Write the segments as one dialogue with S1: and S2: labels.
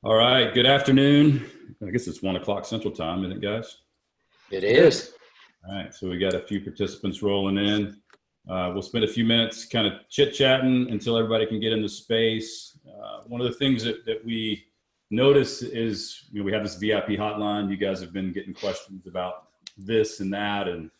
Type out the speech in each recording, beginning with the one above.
S1: All right, good afternoon. I guess it's 1 o'clock Central Time, isn't it, guys?
S2: It is.
S1: All right, so we got a few participants rolling in. We'll spend a few minutes kind of chit-chatting until everybody can get into space. One of the things that we notice is, we have this VIP hotline. You guys have been getting questions about this and that, and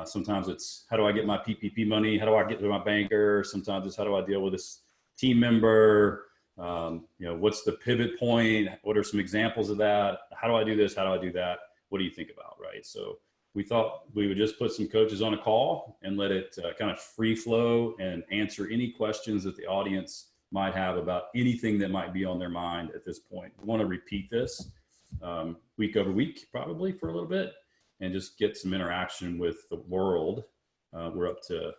S1: sometimes it's, how do I get my PPP money? How do I get to my banker? Sometimes it's, how do I deal with this team member? What's the pivot point? What are some examples of that? How do I do this? How do I do that? What do you think about, right? So we thought we would just put some coaches on a call and let it kind of free flow and answer any questions that the audience might have about anything that might be on their mind at this point. We want to repeat this week over week, probably for a little bit, and just get some interaction with the world. We're up to,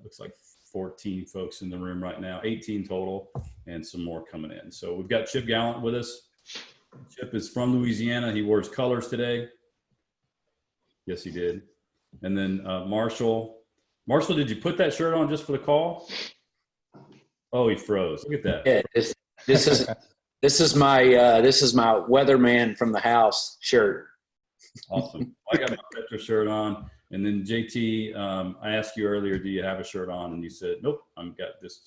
S1: looks like 14 folks in the room right now, 18 total, and some more coming in. So we've got Chip Gallant with us. Chip is from Louisiana. He wore his colors today. Yes, he did. And then Marshall. Marshall, did you put that shirt on just for the call? Oh, he froze. Look at that.
S2: Yeah, this is my weatherman from the house shirt.
S1: Awesome. I got my Petra shirt on. And then JT, I asked you earlier, do you have a shirt on? And you said, nope, I've got this.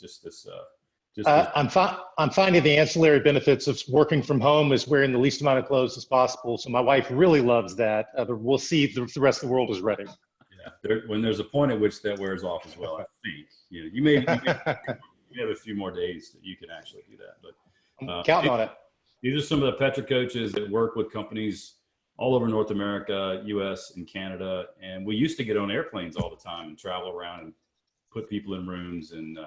S3: I'm finding the ancillary benefits of working from home is wearing the least amount of clothes as possible. So my wife really loves that. We'll see if the rest of the world is ready.
S1: Yeah, when there's a point at which that wears off as well, I think. You may have a few more days that you can actually do that. But
S3: I'm counting on it.
S1: These are some of the Petra coaches that work with companies all over North America, US, and Canada. And we used to get on airplanes all the time and travel around and put people in rooms and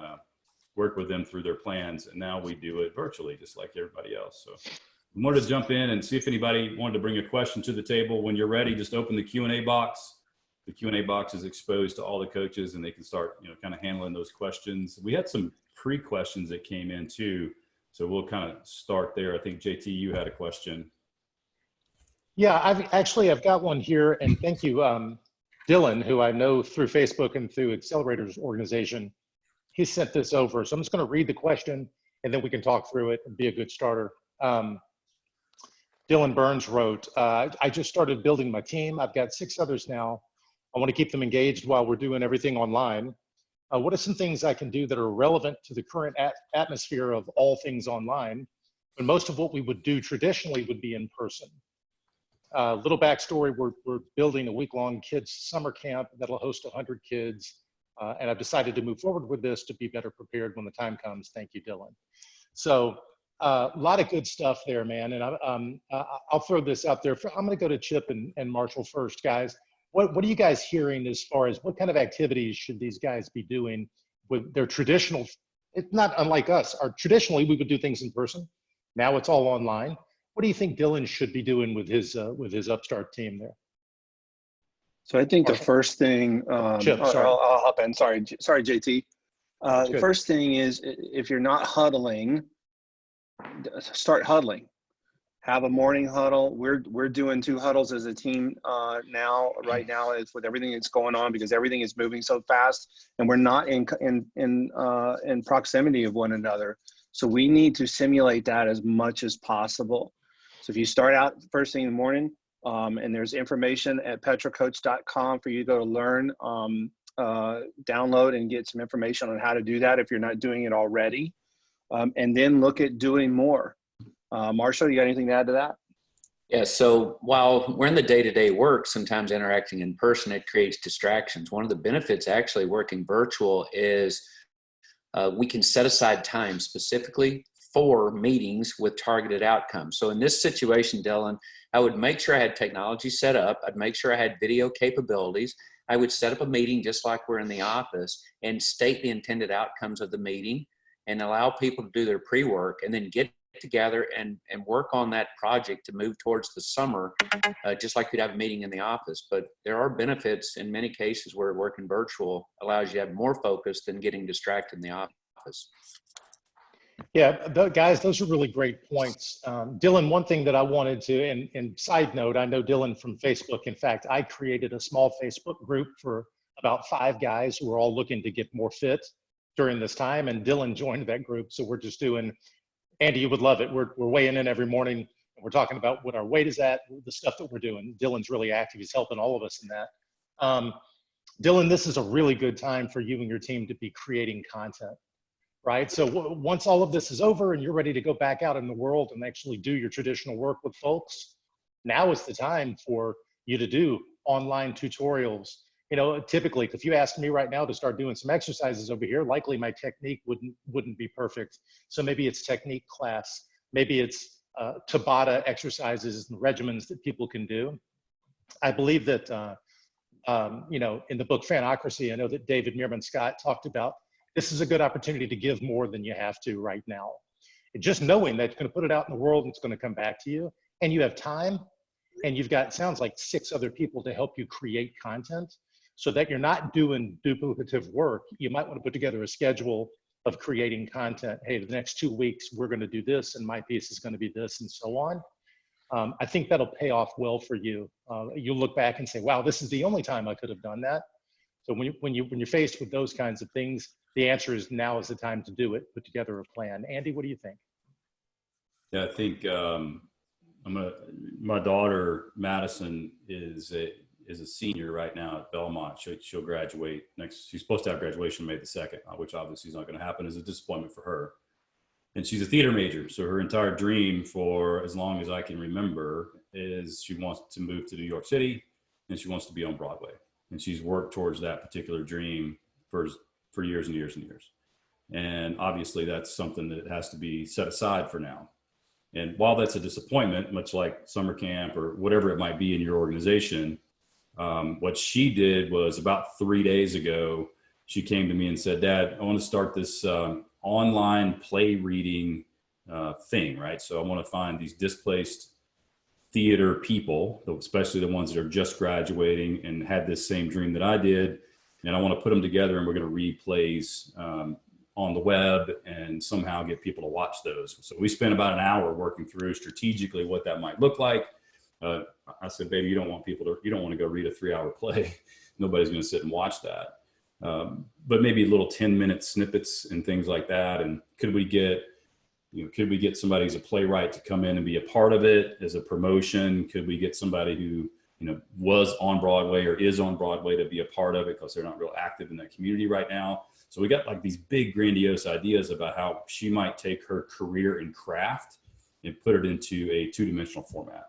S1: work with them through their plans. And now we do it virtually, just like everybody else. So I wanted to jump in and see if anybody wanted to bring a question to the table. When you're ready, just open the Q&A box. The Q&A box is exposed to all the coaches and they can start, kind of handling those questions. We had some pre-questions that came in too. So we'll kind of start there. I think JT, you had a question.
S3: Yeah, I've got one here, and thank you, Dylan, who I know through Facebook and through Accelerators organization. He sent this over, so I'm just going to read the question, and then we can talk through it and be a good starter. Dylan Burns wrote, I just started building my team. I've got 6 others now. I want to keep them engaged while we're doing everything online. What are some things I can do that are relevant to the current atmosphere of all things online, when most of what we would do traditionally would be in person? Little backstory, we're building a week-long kids summer camp that'll host 100 kids. And I've decided to move forward with this to be better prepared when the time comes. Thank you, Dylan. So a lot of good stuff there, man. And I'll throw this out there. I'm going to go to Chip and Marshall first, guys. What are you guys hearing as far as what kind of activities should these guys be doing with their traditional? It's not unlike us. Traditionally, we would do things in person. Now it's all online. What do you think Dylan should be doing with his upstart team there?
S4: So I think the first thing,
S3: Chip, sorry.
S4: I'll hop in. Sorry, JT. The first thing is, if you're not huddling, start huddling. Have a morning huddle. We're doing 2 huddles as a team now. Right now, it's with everything that's going on because everything is moving so fast, and we're not in proximity of one another. So we need to simulate that as much as possible. So if you start out first thing in the morning, and there's information at petracoach.com for you to go to learn, download and get some information on how to do that if you're not doing it already. And then look at doing more. Marshall, you got anything to add to that?
S2: Yeah, so while we're in the day-to-day work, sometimes interacting in person, it creates distractions. One of the benefits actually working virtual is we can set aside time specifically for meetings with targeted outcomes. So in this situation, Dylan, I would make sure I had technology set up. I'd make sure I had video capabilities. I would set up a meeting just like we're in the office and state the intended outcomes of the meeting and allow people to do their pre-work and then get together and work on that project to move towards the summer, just like we'd have a meeting in the office. But there are benefits in many cases where working virtual allows you to have more focus than getting distracted in the office.
S3: Yeah, guys, those are really great points. Dylan, one thing that I wanted to, and side note, I know Dylan from Facebook. In fact, I created a small Facebook group for about 5 guys who are all looking to get more fit during this time, and Dylan joined that group. So we're just doing Andy, you would love it. We're weighing in every morning, and we're talking about what our weight is at, the stuff that we're doing. Dylan's really active. He's helping all of us in that. Dylan, this is a really good time for you and your team to be creating content, right? So once all of this is over and you're ready to go back out in the world and actually do your traditional work with folks, now is the time for you to do online tutorials. You know, typically, if you asked me right now to start doing some exercises over here, likely my technique wouldn't be perfect. So maybe it's technique class, maybe it's Tabata exercises and regimens that people can do. I believe that, you know, in the book Fanocracy, I know that David Meerman Scott talked about this is a good opportunity to give more than you have to right now. And just knowing that you're going to put it out in the world and it's going to come back to you, and you have time, and you've got, sounds like 6 other people to help you create content, so that you're not doing duplicative work. You might want to put together a schedule of creating content. Hey, the next 2 weeks, we're going to do this, and my piece is going to be this, and so on. I think that'll pay off well for you. You'll look back and say, wow, this is the only time I could have done that. So when you're faced with those kinds of things, the answer is now is the time to do it, put together a plan. Andy, what do you think?
S1: Yeah, I think my daughter Madison is a senior right now at Belmont. She'll graduate next. She's supposed to have graduation May the 2nd, which obviously is not going to happen. Is a disappointment for her. And she's a theater major, so her entire dream for as long as I can remember is she wants to move to New York City and she wants to be on Broadway. And she's worked towards that particular dream for years and years and years. And obviously that's something that has to be set aside for now. And while that's a disappointment, much like summer camp or whatever it might be in your organization, what she did was about 3 days ago, she came to me and said, Dad, I want to start this online play reading thing, right? So I want to find these displaced theater people, especially the ones that are just graduating and had this same dream that I did. And I want to put them together and we're going to read plays on the web and somehow get people to watch those. So we spent about an hour working through strategically what that might look like. I said, baby, you don't want to go read a 3-hour play. Nobody's going to sit and watch that. But maybe little 10-minute snippets and things like that. And could we get somebody who's a playwright to come in and be a part of it as a promotion? Could we get somebody who, was on Broadway or is on Broadway to be a part of it because they're not real active in that community right now? So we got like these big grandiose ideas about how she might take her career in craft and put it into a 2-dimensional format.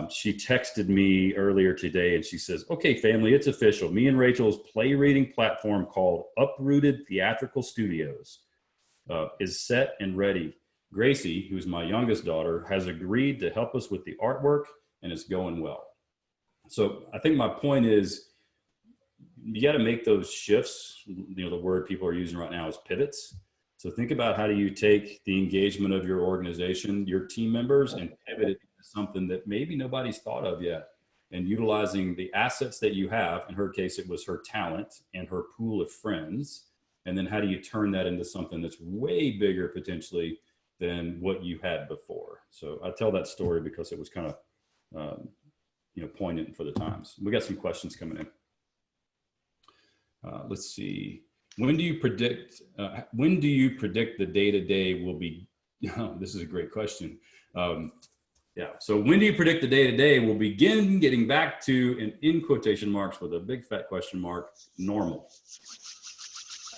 S1: She texted me earlier today and she says, okay, family, it's official. Me and Rachel's play reading platform called Uprooted Theatrical Studios is set and ready. Gracie, who's my youngest daughter, has agreed to help us with the artwork and it's going well. So I think my point is you got to make those shifts. The word people are using right now is pivots. So think about how do you take the engagement of your organization, your team members, and pivot it into something that maybe nobody's thought of yet, and utilizing the assets that you have. In her case, it was her talent and her pool of friends. And then how do you turn that into something that's way bigger potentially than what you had before? So I tell that story because it was kind of, poignant for the times. We got some questions coming in. Let's see. When do you predict the day-to-day will be, this is a great question. So when do you predict the day-to-day will begin getting back to, and in quotation marks with a big fat question mark, normal?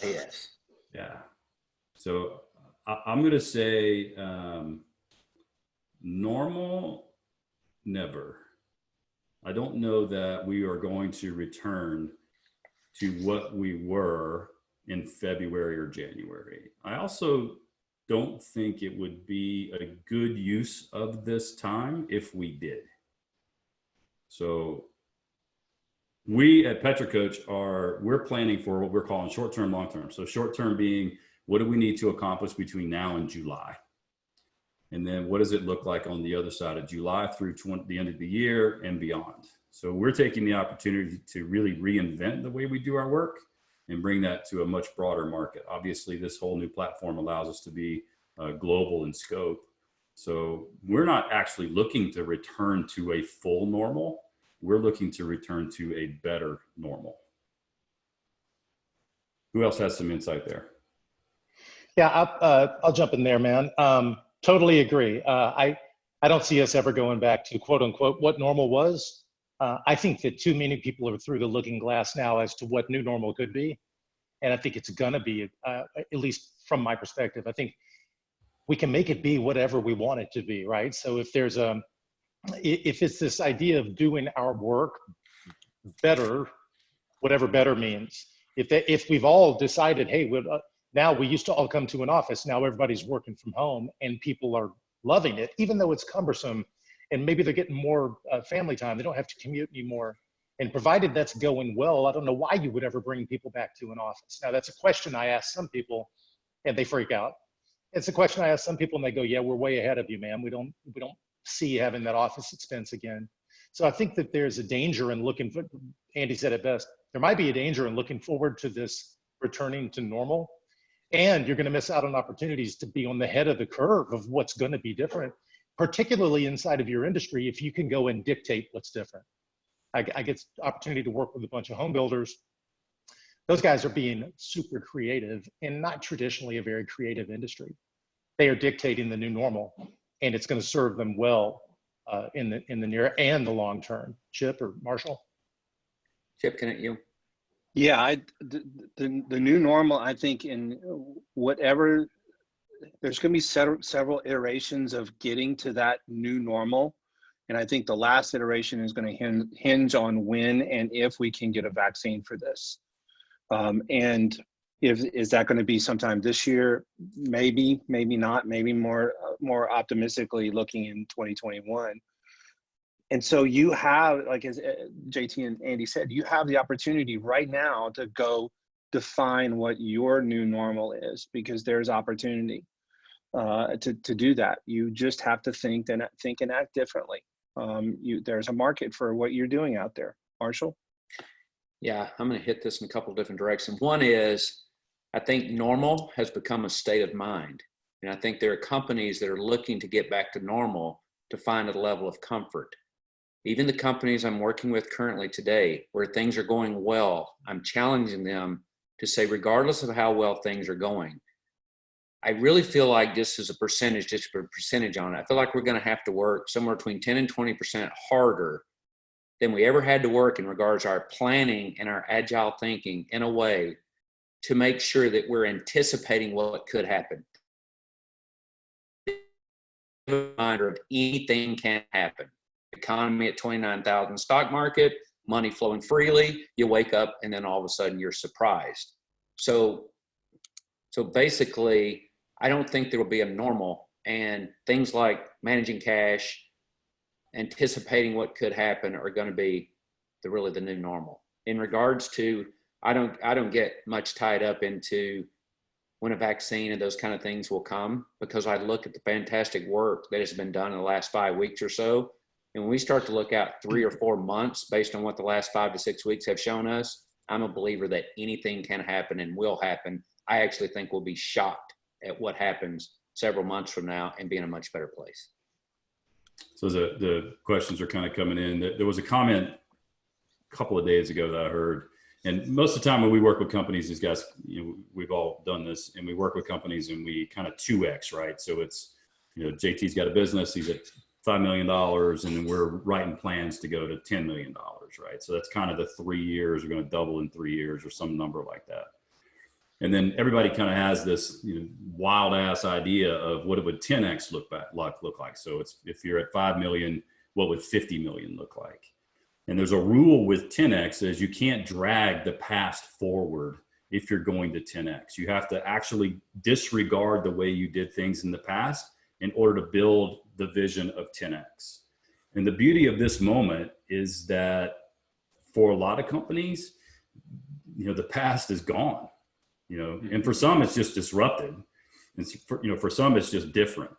S2: Yes.
S1: Yeah. So I'm going to say normal, never. I don't know that we are going to return to what we were in February or January. I also don't think it would be a good use of this time if we did. So we at Petra Coach we're planning for what we're calling short-term, long-term. So short-term being, what do we need to accomplish between now and July? And then what does it look like on the other side of July through the end of the year and beyond? So we're taking the opportunity to really reinvent the way we do our work and bring that to a much broader market. Obviously, this whole new platform allows us to be global in scope. So we're not actually looking to return to a full normal. We're looking to return to a better normal. Who else has some insight there?
S3: Yeah, I'll jump in there, man. Totally agree. I don't see us ever going back to quote unquote what normal was. I think that too many people are through the looking glass now as to what new normal could be. And I think it's gonna be, at least from my perspective, I think we can make it be whatever we want it to be, right? So if it's this idea of doing our work better, whatever better means, if we've all decided, hey, now we used to all come to an office, now everybody's working from home and people are loving it, even though it's cumbersome, and maybe they're getting more family time, they don't have to commute anymore. And provided that's going well, I don't know why you would ever bring people back to an office. Now that's a question I ask some people and they freak out. It's a question I ask some people and they go, yeah, we're way ahead of you, man. We don't see having that office expense again. So I think that there's a danger in looking for, Andy said it best, there might be a danger in looking forward to this returning to normal. And you're going to miss out on opportunities to be on the head of the curve of what's going to be different, particularly inside of your industry, if you can go and dictate what's different. I get the opportunity to work with a bunch of home builders. Those guys are being super creative and not traditionally a very creative industry. They are dictating the new normal, and it's going to serve them well in the near and the long term. Chip or Marshall?
S2: Chip, can it you?
S4: Yeah, the new normal, I think in whatever, there's going to be several iterations of getting to that new normal. And I think the last iteration is going to hinge on when and if we can get a vaccine for this. And is that going to be sometime this year? Maybe, maybe not, maybe more optimistically looking in 2021. And so you have, like as JT and Andy said, you have the opportunity right now to go define what your new normal is, because there's opportunity to do that. You just have to think and act differently. There's a market for what you're doing out there. Marshall?
S2: Yeah, I'm going to hit this in a couple of different directions. One is, I think normal has become a state of mind. And I think there are companies that are looking to get back to normal to find a level of comfort. Even the companies I'm working with currently today, where things are going well, I'm challenging them to say, regardless of how well things are going, I really feel like just as a percentage, just a percentage on it, I feel like we're going to have to work somewhere between 10 and 20% harder than we ever had to work in regards to our planning and our agile thinking in a way to make sure that we're anticipating what could happen. Reminder of anything can happen. Economy at 29,000, stock market, money flowing freely, you wake up and then all of a sudden you're surprised. So basically, I don't think there will be a normal, and things like managing cash, anticipating what could happen are going to be really the new normal. In regards to, I don't get much tied up into when a vaccine and those kind of things will come, because I look at the fantastic work that has been done in the last 5 weeks or so. And when we start to look out 3 or 4 months based on what the last 5 to 6 weeks have shown us, I'm a believer that anything can happen and will happen. I actually think we'll be shocked at what happens several months from now and be in a much better place.
S1: So the questions are kind of coming in. There was a comment a couple of days ago that I heard, and most of the time when we work with companies, these guys, we've all done this, and we work with companies and we kind of 2X, right? So it's, JT's got a business, he's at $5 million, and then we're writing plans to go to $10 million, right? So that's kind of the 3 years, we're going to double in 3 years or some number like that. And then everybody kind of has this wild ass idea of what it would 10X look like. So it's, if you're at 5 million, what would 50 million look like? And there's a rule with 10X is you can't drag the past forward if you're going to 10X. You have to actually disregard the way you did things in the past in order to build the vision of 10X. And the beauty of this moment is that for a lot of companies, the past is gone. And for some it's just disrupted, and for some it's just different.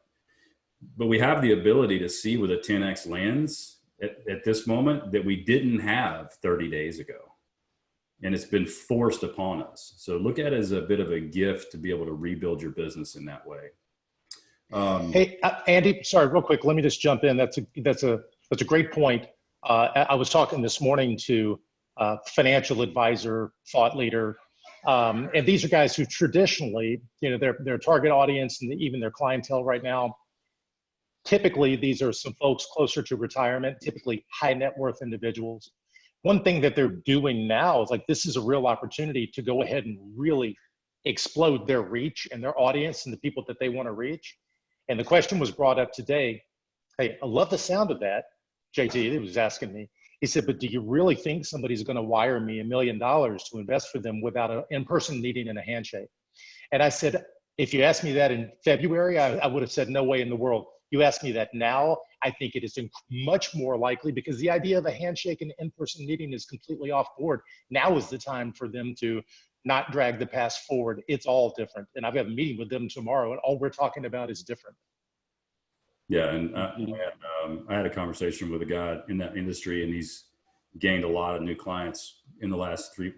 S1: But we have the ability to see with a 10X lens at this moment that we didn't have 30 days ago, and it's been forced upon us. So look at it as a bit of a gift to be able to rebuild your business in that way.
S3: Hey, Andy, sorry, real quick, let me just jump in. That's a great point. I was talking this morning to a financial advisor, thought leader, And these are guys who traditionally, their target audience and even their clientele right now, typically these are some folks closer to retirement, typically high net worth individuals. One thing that they're doing now is like, this is a real opportunity to go ahead and really explode their reach and their audience and the people that they want to reach. And the question was brought up today. Hey, I love the sound of that. JT was asking me. He said, but do you really think somebody's going to wire me $1 million to invest for them without an in-person meeting and a handshake? And I said, if you asked me that in February, I would have said no way in the world. You ask me that now, I think it is much more likely, because the idea of a handshake and in-person meeting is completely off board. Now is the time for them to not drag the past forward. It's all different. And I've got a meeting with them tomorrow, and all we're talking about is different.
S1: Yeah, and I had a conversation with a guy in that industry, and he's gained a lot of new clients in the last 3.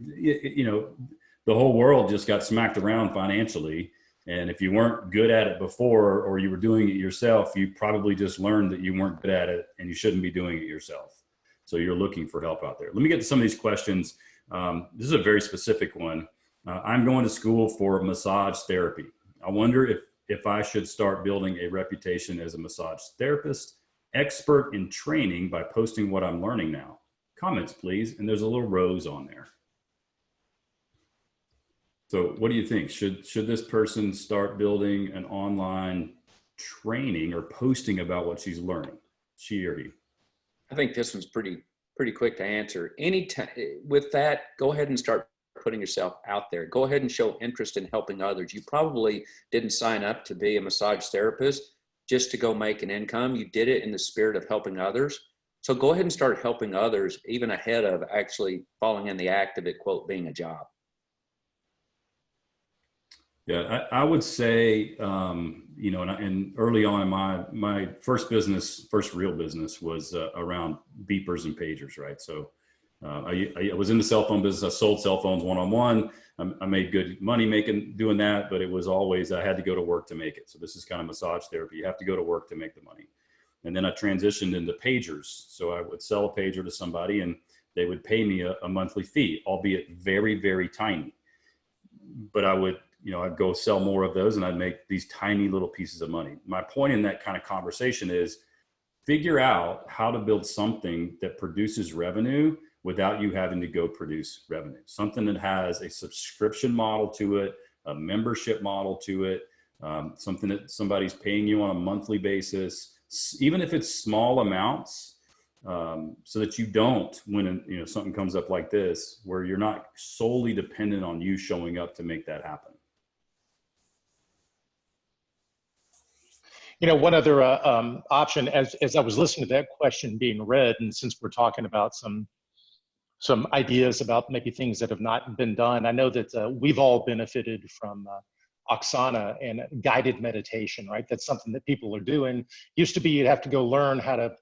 S1: The whole world just got smacked around financially, and if you weren't good at it before, or you were doing it yourself, you probably just learned that you weren't good at it, and you shouldn't be doing it yourself. So you're looking for help out there. Let me get to some of these questions. This is a very specific one. I'm going to school for massage therapy. I wonder if I should start building a reputation as a massage therapist, expert in training, by posting what I'm learning now. Comments, please. And there's a little rose on there. So what do you think? Should this person start building an online training or posting about what she's learning, she or he?
S2: I think this one's pretty quick to answer. Anytime with that, go ahead and start putting yourself out there. Go ahead and show interest in helping others. You probably didn't sign up to be a massage therapist just to go make an income. You did it in the spirit of helping others. So go ahead and start helping others, even ahead of actually falling in the act of it, quote, being a job.
S1: Yeah, I would say, and early on in my first real business was around beepers and pagers, right? So I was in the cell phone business. I sold cell phones one-on-one. I made good money doing that, but it was always, I had to go to work to make it. So this is kind of massage therapy. You have to go to work to make the money. And then I transitioned into pagers. So I would sell a pager to somebody and they would pay me a monthly fee, albeit very, very tiny. But I would, I'd go sell more of those and I'd make these tiny little pieces of money. My point in that kind of conversation is figure out how to build something that produces revenue without you having to go produce revenue. Something that has a subscription model to it, a membership model to it, something that somebody's paying you on a monthly basis, even if it's small amounts, so that you don't, when something comes up like this, where you're not solely dependent on you showing up to make that happen.
S3: One other option, as I was listening to that question being read, and since we're talking about some ideas about maybe things that have not been done, I know that we've all benefited from Oksana and guided meditation, right? That's something that people are doing. Used to be you'd have to go learn how to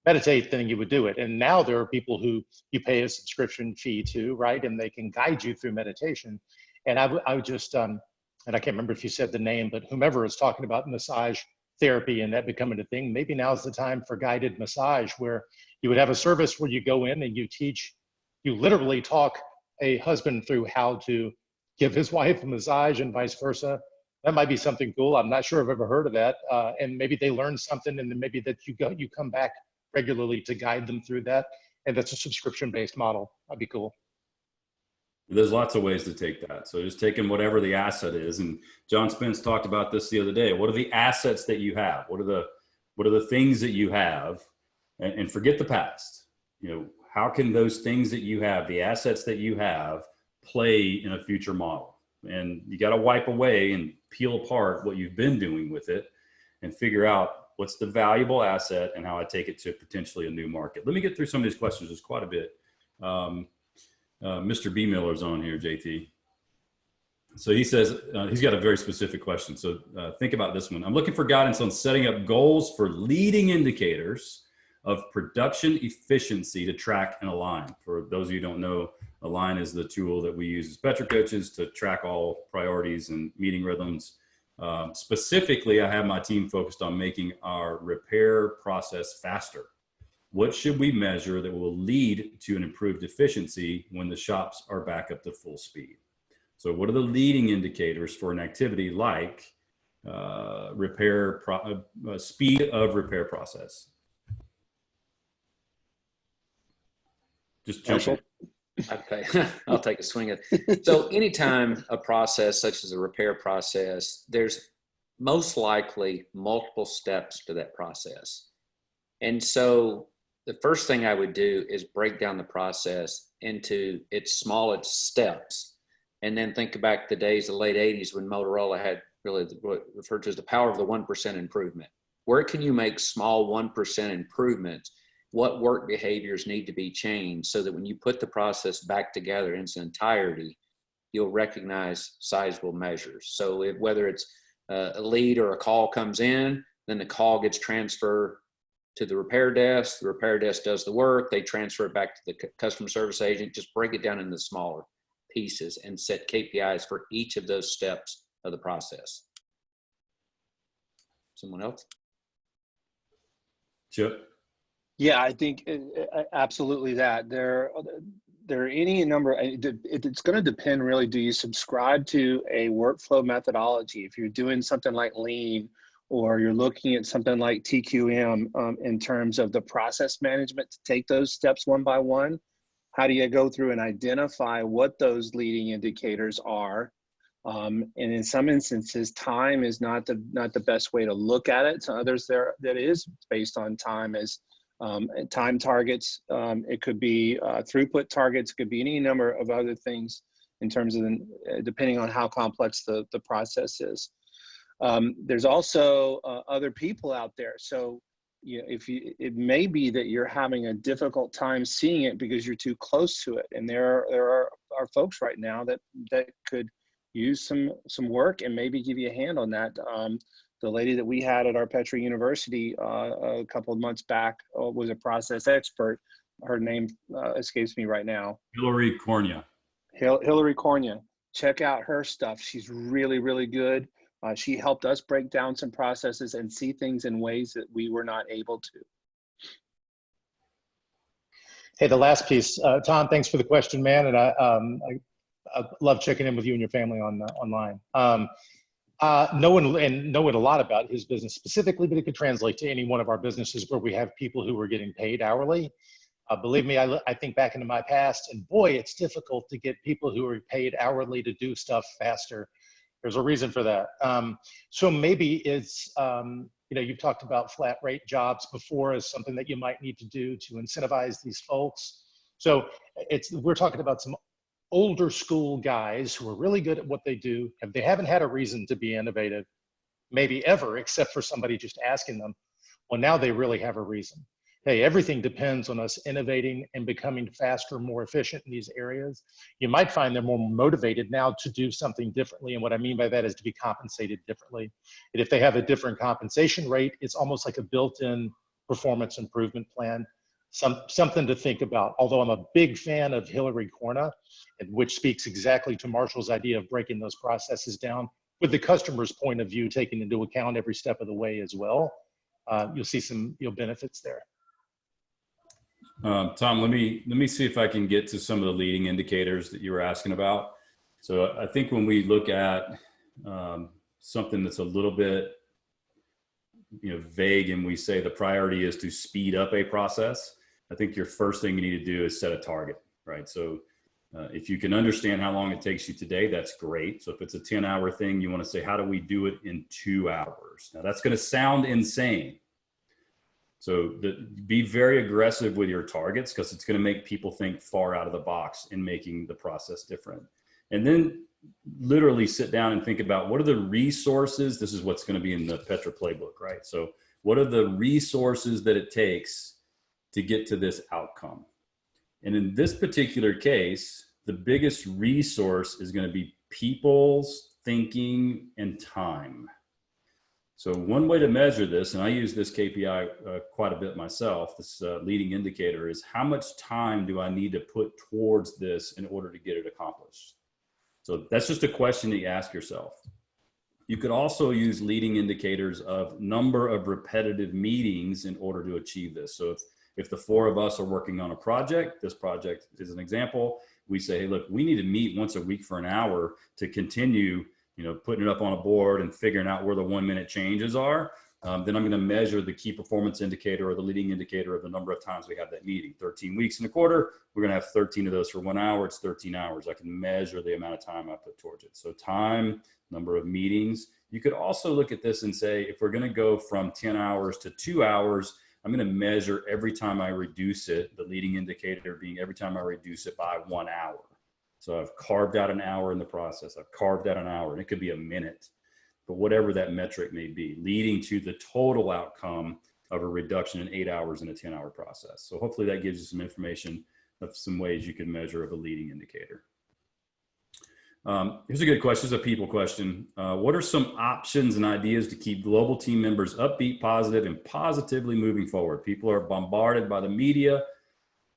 S3: meditate, then you would do it. And now there are people who you pay a subscription fee to, right? And they can guide you through meditation. And I would just, and I can't remember if you said the name, but whomever is talking about massage therapy and that becoming a thing, maybe now's the time for guided massage, where you would have a service where you go in and you literally talk a husband through how to give his wife a massage and vice versa. That might be something cool. I'm not sure I've ever heard of that. And maybe they learn something, and then maybe that you come back regularly to guide them through that. And that's a subscription-based model. That'd be cool.
S1: There's lots of ways to take that. So just taking whatever the asset is. And John Spence talked about this the other day. What are the assets that you have? What are the things that you have? And forget the past. How can those things that you have, the assets that you have, play in a future model? And you got to wipe away and peel apart what you've been doing with it and figure out what's the valuable asset and how I take it to potentially a new market. Let me get through some of these questions. There's quite a bit. Mr. B. Miller's on here, JT. So he says, he's got a very specific question. So think about this one. I'm looking for guidance on setting up goals for leading indicators of production efficiency to track and align. For those of you who don't know, Align is the tool that we use as Petra coaches to track all priorities and meeting rhythms. Specifically, I have my team focused on making our repair process faster. What should we measure that will lead to an improved efficiency when the shops are back up to full speed? So what are the leading indicators for an activity like speed of repair process? Just jump in.
S2: Okay, I'll take a swing at it. So anytime a process such as a repair process, there's most likely multiple steps to that process. And so the first thing I would do is break down the process into its smallest steps. And then think back the days of the late 80s when Motorola had really what referred to as the power of the 1% improvement. Where can you make small 1% improvements? What work behaviors need to be changed so that when you put the process back together in its entirety, you'll recognize sizable measures. So whether it's a lead or a call comes in, then the call gets transferred to the repair desk does the work, they transfer it back to the customer service agent, just break it down into smaller pieces and set KPIs for each of those steps of the process. Someone else?
S1: Chip?
S4: Yeah, I think absolutely that. There are any number, it's going to depend really, do you subscribe to a workflow methodology? If you're doing something like Lean, or you're looking at something like TQM in terms of the process management to take those steps one by one, how do you go through and identify what those leading indicators are? And in some instances, time is not the best way to look at it. So others that is based on time as time targets. It could be throughput targets. It could be any number of other things in terms of depending on how complex the process is. There's also other people out there. So it may be that you're having a difficult time seeing it because you're too close to it. And there are folks right now that could use some work and maybe give you a hand on that. The lady that we had at our Petra University a couple of months back was a process expert. Her name escapes me right now.
S1: Hillary Cornia.
S4: Hillary Cornia. Check out her stuff. She's really, really good. She helped us break down some processes and see things in ways that we were not able to.
S3: Hey, the last piece, Tom, thanks for the question, man. And I love checking in with you and your family online. Know a lot about his business specifically, but it could translate to any one of our businesses where we have people who are getting paid hourly. Believe me, I think back into my past, and boy, it's difficult to get people who are paid hourly to do stuff faster. There's a reason for that. So maybe it's, you've talked about flat rate jobs before as something that you might need to do to incentivize these folks. So we're talking about some older school guys who are really good at what they do, and they haven't had a reason to be innovative, maybe ever, except for somebody just asking them. Well, now they really have a reason. Hey, everything depends on us innovating and becoming faster, more efficient in these areas. You might find they're more motivated now to do something differently. And what I mean by that is to be compensated differently. And if they have a different compensation rate, it's almost like a built-in performance improvement plan. Something to think about. Although I'm a big fan of Hillary Cornia, which speaks exactly to Marshall's idea of breaking those processes down with the customer's point of view, taking into account every step of the way as well. You'll see some benefits there.
S1: Tom, let me see if I can get to some of the leading indicators that you were asking about. So I think when we look at something that's a little bit vague and we say the priority is to speed up a process, I think your first thing you need to do is set a target, right? So if you can understand how long it takes you today, that's great. So if it's a 10-hour thing, you want to say, how do we do it in 2 hours? Now that's going to sound insane. So be very aggressive with your targets because it's going to make people think far out of the box in making the process different. And then literally sit down and think about what are the resources. This is what's going to be in the Petra playbook, right? So what are the resources that it takes to get to this outcome? And in this particular case, the biggest resource is going to be people's thinking and time. So one way to measure this, and I use this KPI quite a bit myself, this leading indicator, is how much time do I need to put towards this in order to get it accomplished? So that's just a question that you ask yourself. You could also use leading indicators of number of repetitive meetings in order to achieve this. So if the 4 of us are working on a project, this project is an example, we say, hey, look, we need to meet once a week for an hour to continue, putting it up on a board and figuring out where the 1 minute changes are. Then I'm going to measure the key performance indicator or the leading indicator of the number of times we have that meeting. 13 weeks in a quarter, we're going to have 13 of those for 1 hour. It's 13 hours. I can measure the amount of time I put towards it. So time, number of meetings. You could also look at this and say, if we're going to go from 10 hours to 2 hours, I'm going to measure every time I reduce it, the leading indicator being every time I reduce it by 1 hour. So I've carved out an hour in the process. I've carved out an hour, and it could be a minute, but whatever that metric may be, leading to the total outcome of a reduction in 8 hours in a 10-hour process. So hopefully that gives you some information of some ways you can measure of a leading indicator. Here's a good question. It's a people question. What are some options and ideas to keep global team members upbeat, positive, and positively moving forward? People are bombarded by the media,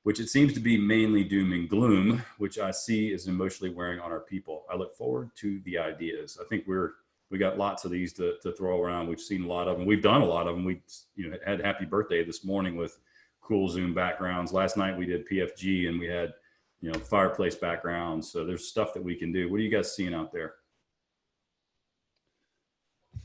S1: which it seems to be mainly doom and gloom, which I see is emotionally wearing on our people. I look forward to the ideas. I think we got lots of these to throw around. We've seen a lot of them. We've done a lot of them. We had Happy Birthday this morning with cool Zoom backgrounds. Last night we did PFG and we had fireplace backgrounds. So there's stuff that we can do. What are you guys seeing out there?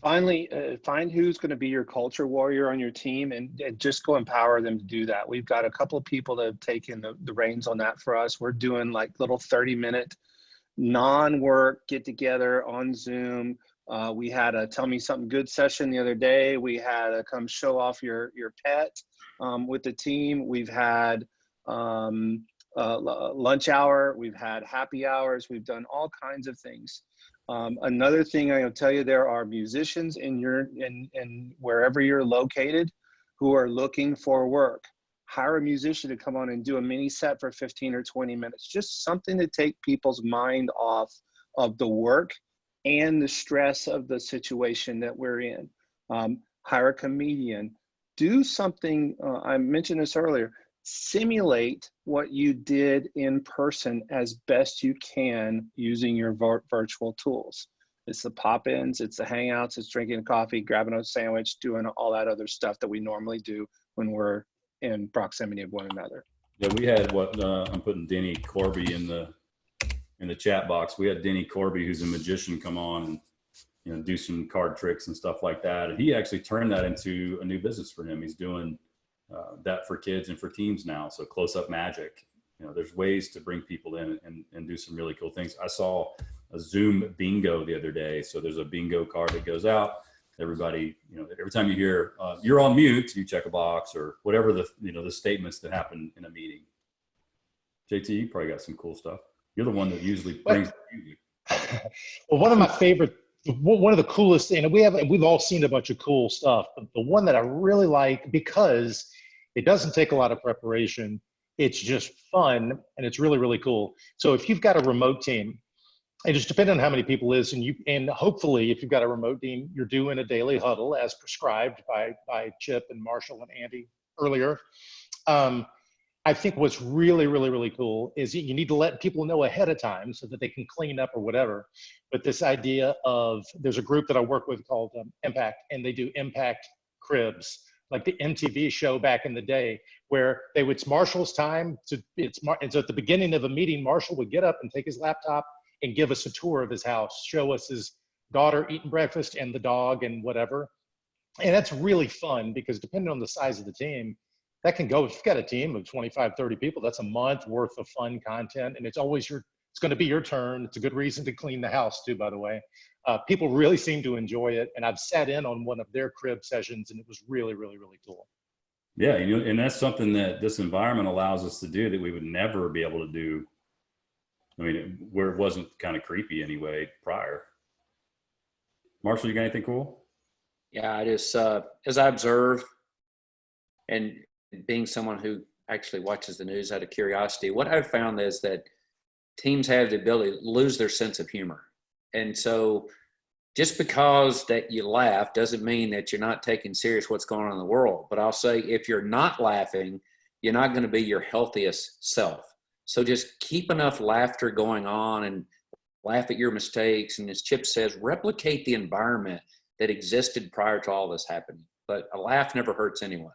S4: Finally, find who's going to be your culture warrior on your team and just go empower them to do that. We've got a couple of people that have taken the reins on that for us. We're doing like little 30-minute non-work get together on Zoom. We had a tell me something good session the other day. We had a come show off your pet with the team. We've had lunch hour. We've had happy hours. We've done all kinds of things. Another thing I'm going to tell you, there are musicians in wherever you're located who are looking for work. Hire a musician to come on and do a mini set for 15 or 20 minutes. Just something to take people's mind off of the work and the stress of the situation that we're in. Hire a comedian. Do something, I mentioned this earlier, simulate what you did in person as best you can using your virtual tools. It's the pop-ins, it's the hangouts, it's drinking a coffee, grabbing a sandwich, doing all that other stuff that we normally do when we're in proximity of one another.
S1: Yeah, we had I'm putting Denny Corby in the chat box. We had Denny Corby, who's a magician, come on and do some card tricks and stuff like that. And he actually turned that into a new business for him. He's doing that for kids and for teams now. So close-up magic. There's ways to bring people in and do some really cool things. I saw a Zoom bingo the other day. So there's a bingo card that goes out. Everybody, every time you hear you're on mute, you check a box or whatever the statements that happen in a meeting. JT, you probably got some cool stuff. You're the one that usually brings the music.
S3: Well, one of the coolest, we've all seen a bunch of cool stuff, but the one that I really like, because it doesn't take a lot of preparation, it's just fun, and it's really, really cool. So if you've got a remote team, and just depending on how many people is, and hopefully if you've got a remote team, you're doing a daily huddle as prescribed by Chip and Marshall and Andy earlier. I think what's really, really, really cool is you need to let people know ahead of time so that they can clean up or whatever. But this idea of, there's a group that I work with called Impact, and they do Impact Cribs, like the MTV show back in the day, where it's Marshall's time and so at the beginning of a meeting, Marshall would get up and take his laptop and give us a tour of his house, show us his daughter eating breakfast and the dog and whatever. And that's really fun because depending on the size of the team, that can go, if you've got a team of 25, 30 people, that's a month worth of fun content. And it's always it's going to be your turn. It's a good reason to clean the house too, by the way. People really seem to enjoy it. And I've sat in on one of their crib sessions and it was really, really, really cool.
S1: Yeah. And that's something that this environment allows us to do that we would never be able to do. Where it wasn't kind of creepy anyway prior. Marshall, you got anything cool?
S2: Yeah, I just, as I observe, and being someone who actually watches the news out of curiosity, what I've found is that teams have the ability to lose their sense of humor. And so just because that you laugh doesn't mean that you're not taking serious what's going on in the world. But I'll say, if you're not laughing, you're not going to be your healthiest self. So just keep enough laughter going on and laugh at your mistakes. And as Chip says, replicate the environment that existed prior to all this happening. But a laugh never hurts anyone.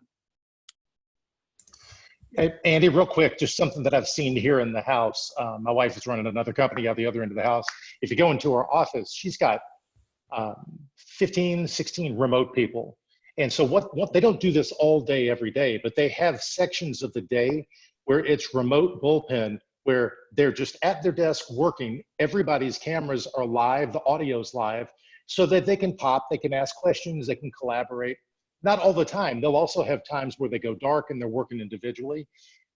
S3: Hey, Andy, real quick, just something that I've seen here in the house. My wife is running another company out the other end of the house. If you go into her office, she's got 15, 16 remote people. And so what they don't do this all day, every day, but they have sections of the day where it's remote bullpen, where they're just at their desk working. Everybody's cameras are live, the audio's live, so that they can pop, they can ask questions, they can collaborate. Not all the time. They'll also have times where they go dark and they're working individually.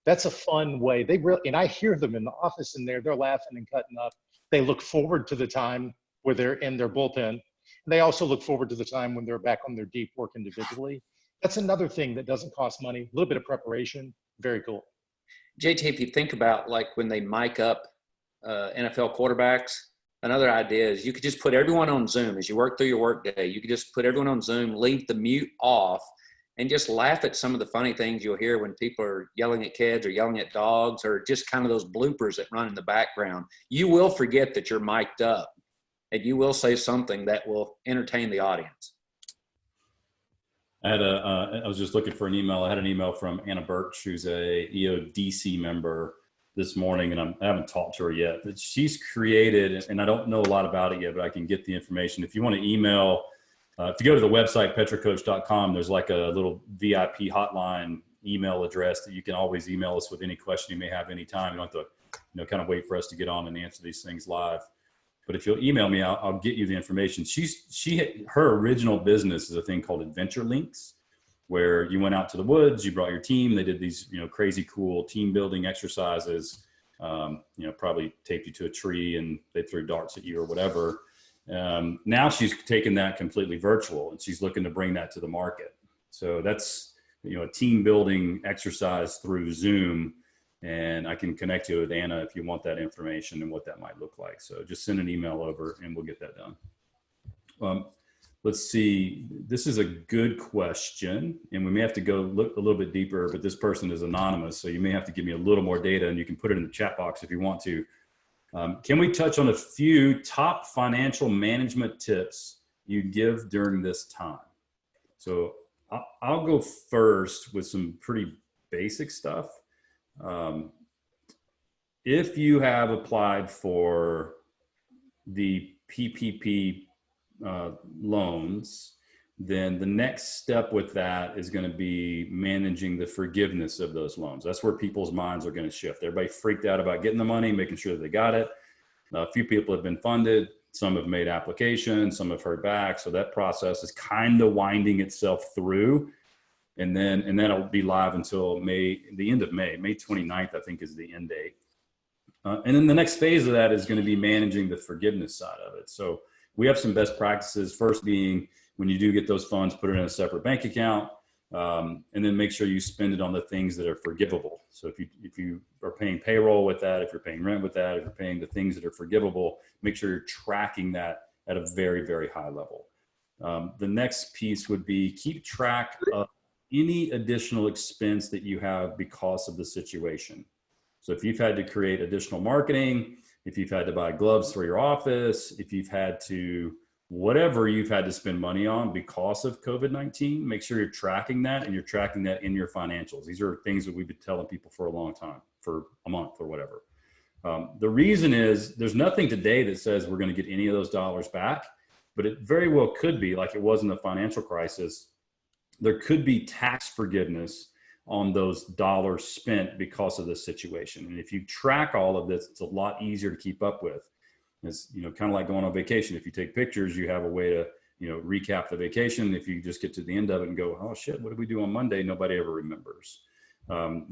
S3: That's a fun way. They really, and I hear them in the office in there, they're laughing and cutting up. They look forward to the time where they're in their bullpen. And they also look forward to the time when they're back on their deep work individually. That's another thing that doesn't cost money, a little bit of preparation, very cool.
S2: JT, if you think about like when they mic up NFL quarterbacks, another idea is you could just put everyone on Zoom as you work through your work day. You could just put everyone on Zoom, leave the mute off, and just laugh at some of the funny things you'll hear when people are yelling at kids or yelling at dogs, or just kind of those bloopers that run in the background. You will forget that you're mic'd up, and you will say something that will entertain the audience.
S1: I was just looking for an email. I had an email from Anna Birch, who's a EODC member this morning, and I haven't talked to her yet, but she's created, and I don't know a lot about it yet, but I can get the information. If you want to email, if you go to the website, petracoach.com, there's like a little VIP hotline email address that you can always email us with any question you may have anytime. You don't have to, kind of wait for us to get on and answer these things live. But if you'll email me, I'll get you the information. Her original business is a thing called Adventure Links, where you went out to the woods, you brought your team, they did these, crazy cool team building exercises, probably taped you to a tree and they threw darts at you or whatever. Now she's taken that completely virtual and she's looking to bring that to the market. So that's, a team building exercise through Zoom. And I can connect you with Anna if you want that information and what that might look like. So just send an email over and we'll get that done. Let's see, this is a good question and we may have to go look a little bit deeper, but this person is anonymous. So you may have to give me a little more data and you can put it in the chat box if you want to. Can we touch on a few top financial management tips you give during this time? So I'll go first with some pretty basic stuff. If you have applied for the PPP loans, then the next step with that is going to be managing the forgiveness of those loans. That's where people's minds are going to shift. Everybody freaked out about getting the money, making sure that they got it. A few people have been funded. Some have made applications, some have heard back. So that process is kind of winding itself through. And then it'll be live until the end of May 29th, I think is the end date. And then the next phase of that is going to be managing the forgiveness side of it. So we have some best practices. First being, when you do get those funds, put it in a separate bank account, and then make sure you spend it on the things that are forgivable. So if you are paying payroll with that, if you're paying rent with that, if you're paying the things that are forgivable, make sure you're tracking that at a very, very high level. The next piece would be keep track of any additional expense that you have because of the situation. So if you've had to create additional marketing, if you've had to buy gloves for your office, if you've had to, whatever you've had to spend money on because of COVID-19, make sure you're tracking that and you're tracking that in your financials. These are things that we've been telling people for a long time, for a month or whatever. The reason is there's nothing today that says we're going to get any of those dollars back, but it very well could be like it was in the financial crisis. There could be tax forgiveness on those dollars spent because of this situation. And if you track all of this, it's a lot easier to keep up with. It's, kind of like going on vacation. If you take pictures, you have a way to, recap the vacation. If you just get to the end of it and go, oh shit, what did we do on Monday? Nobody ever remembers.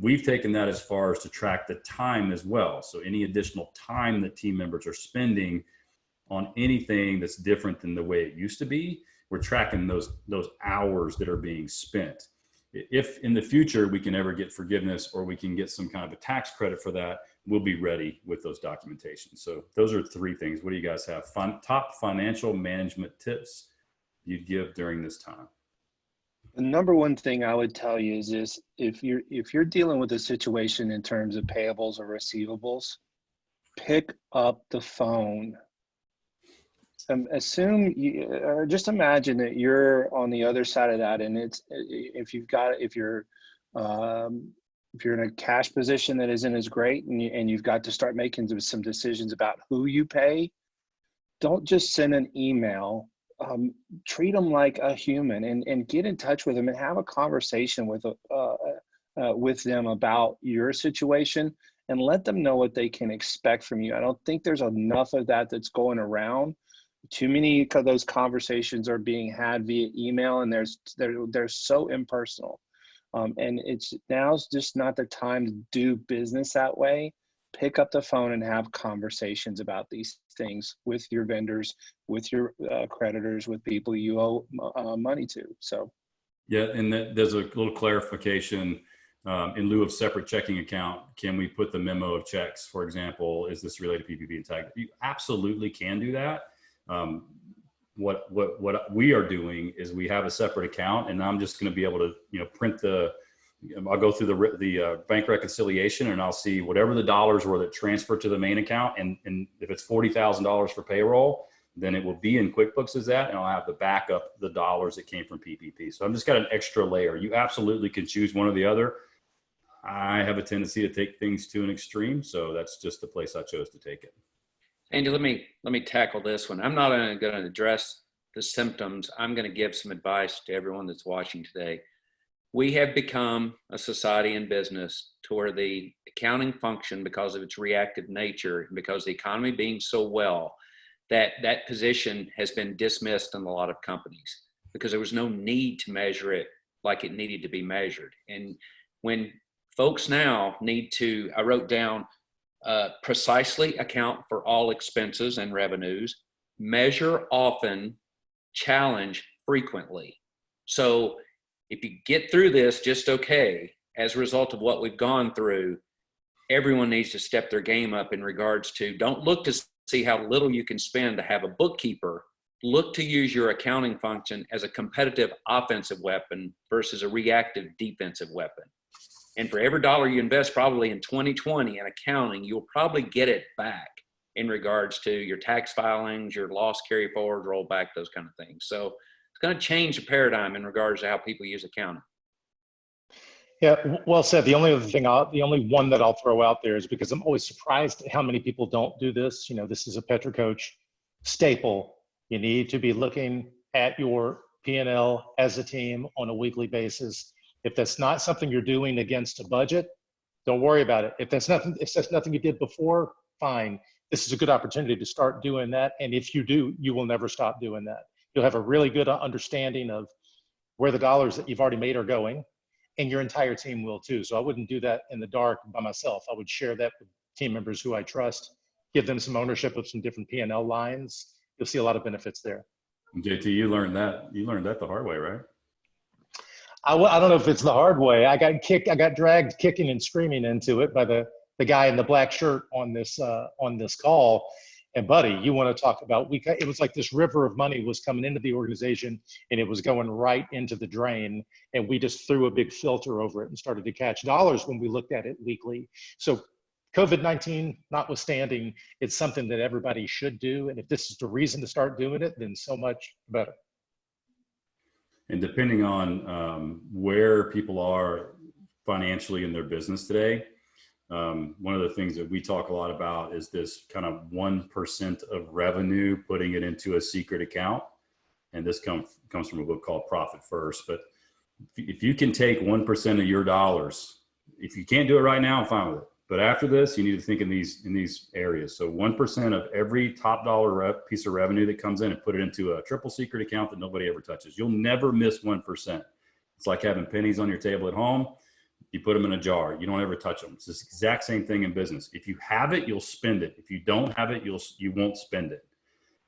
S1: We've taken that as far as to track the time as well. So any additional time that team members are spending on anything that's different than the way it used to be, we're tracking those hours that are being spent. If in the future we can ever get forgiveness or we can get some kind of a tax credit for that, we'll be ready with those documentations. So those are three things. What do you guys have? Top financial management tips you'd give during this time?
S4: The number one thing I would tell you is this: if you're dealing with a situation in terms of payables or receivables, pick up the phone. Or just imagine that you're on the other side of that, and if you're If you're in a cash position that isn't as great and you've got to start making some decisions about who you pay, don't just send an email. Treat them like a human and get in touch with them and have a conversation with them about your situation and let them know what they can expect from you. I don't think there's enough of that that's going around. Too many of those conversations are being had via email, and they're so impersonal. And now's just not the time to do business that way. Pick up the phone and have conversations about these things with your vendors, with your creditors, with people you owe money to. So,
S1: yeah, and there's a little clarification. In lieu of separate checking account, can we put the memo of checks, for example, is this related to PPP and tag? You absolutely can do that. What we are doing is we have a separate account, and I'm just going to be able to, print I'll go through the bank reconciliation, and I'll see whatever the dollars were that transferred to the main account. And if it's $40,000 for payroll, then it will be in QuickBooks as that, and I'll have the backup, the dollars that came from PPP. So I'm just got an extra layer. You absolutely can choose one or the other. I have a tendency to take things to an extreme, so that's just the place I chose to take it.
S2: Andy, let me tackle this one. I'm not going to address the symptoms. I'm going to give some advice to everyone that's watching today. We have become a society in business to where the accounting function, because of its reactive nature, and because the economy being so well, that position has been dismissed in a lot of companies because there was no need to measure it like it needed to be measured. And when folks now need to, I wrote down, precisely account for all expenses and revenues, measure often, challenge frequently. So if you get through this just okay, as a result of what we've gone through, everyone needs to step their game up in regards to, don't look to see how little you can spend to have a bookkeeper. Look to use your accounting function as a competitive offensive weapon versus a reactive defensive weapon. And for every dollar you invest probably in 2020 in accounting, you'll probably get it back in regards to your tax filings, your loss carry forward, rollback, those kind of things. So it's going to change the paradigm in regards to how people use accounting.
S3: Yeah, well said. The only one that I'll throw out there is because I'm always surprised at how many people don't do this. This is a Petra coach staple. You need to be looking at your P&L as a team on a weekly basis. If that's not something you're doing against a budget, don't worry about it. If that's nothing you did before, fine. This is a good opportunity to start doing that. And if you do, you will never stop doing that. You'll have a really good understanding of where the dollars that you've already made are going, and your entire team will too. So I wouldn't do that in the dark by myself. I would share that with team members who I trust, give them some ownership of some different P&L lines. You'll see a lot of benefits there.
S1: JT, you learned that the hard way, right?
S3: I don't know if it's the hard way. I got dragged kicking and screaming into it by the guy in the black shirt on this call. And buddy, you want to talk about, it was like this river of money was coming into the organization and it was going right into the drain. And we just threw a big filter over it and started to catch dollars when we looked at it weekly. So COVID-19 notwithstanding, it's something that everybody should do. And if this is the reason to start doing it, then so much better.
S1: And depending on where people are financially in their business today, one of the things that we talk a lot about is this kind of 1% of revenue, putting it into a secret account. And this comes from a book called Profit First. But if you can take 1% of your dollars, if you can't do it right now, I'm fine with it. But after this, you need to think in these areas. So 1% of every top dollar piece of revenue that comes in, and put it into a triple secret account that nobody ever touches. You'll never miss 1%. It's like having pennies on your table at home. You put them in a jar. You don't ever touch them. It's the exact same thing in business. If you have it, you'll spend it. If you don't have it, you won't spend it.